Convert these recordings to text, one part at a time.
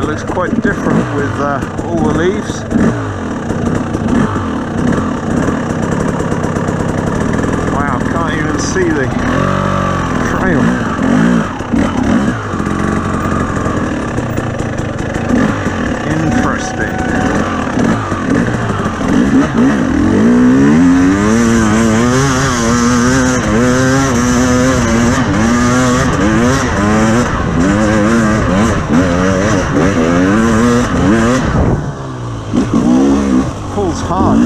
it looks quite different with all the leaves. Wow, can't even see the trail. Interesting. Pulls hard.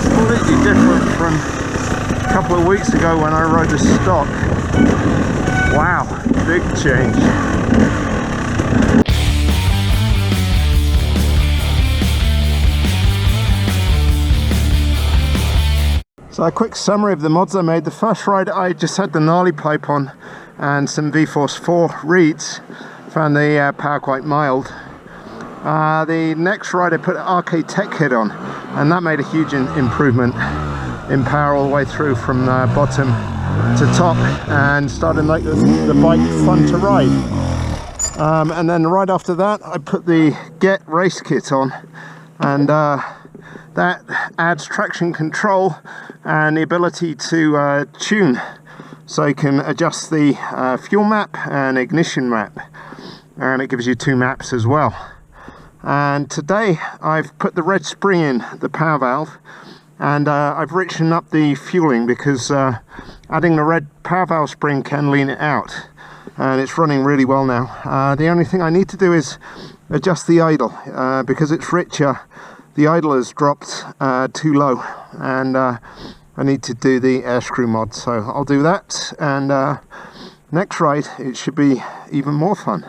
Completely different from a couple of weeks ago when I rode the stock. Wow, big change. So a quick summary of the mods I made. The first ride I just had the gnarly pipe on and some V-Force 4 reeds. Found the power quite mild. The next ride I put an RK Tech kit on, and that made a huge improvement in power all the way through from bottom to top, and started to make the bike fun to ride. And then right after that I put the Get race kit on, and that adds traction control and the ability to tune, so you can adjust the fuel map and ignition map, and it gives you 2 maps as well. And today I've put the red spring in the power valve, and I've richened up the fueling because adding the red power valve spring can lean it out, and it's running really well now. The only thing I need to do is adjust the idle, because it's richer. The idle has dropped too low, and I need to do the air screw mod, so I'll do that, and next ride it should be even more fun.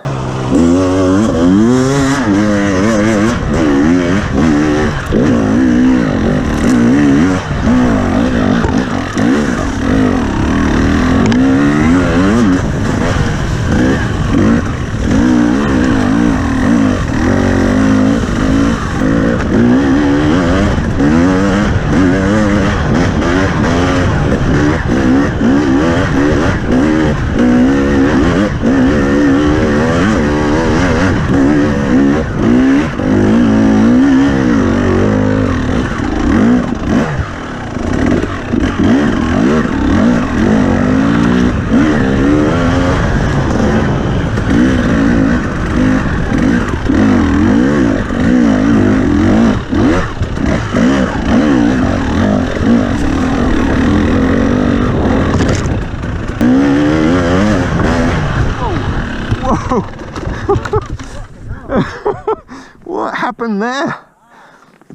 What happened there?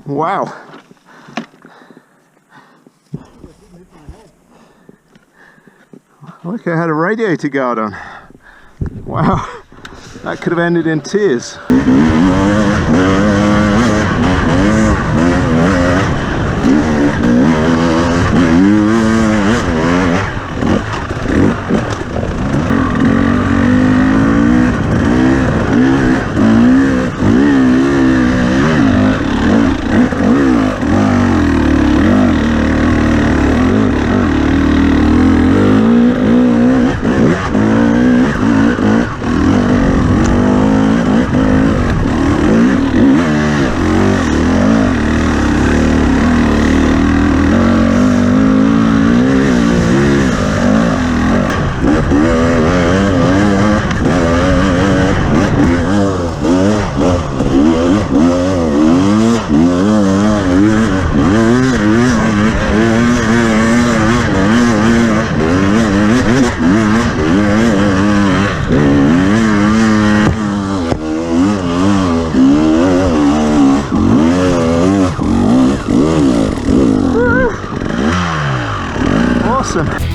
Wow. Like I had a radiator guard on. Wow. That could have ended in tears. Awesome.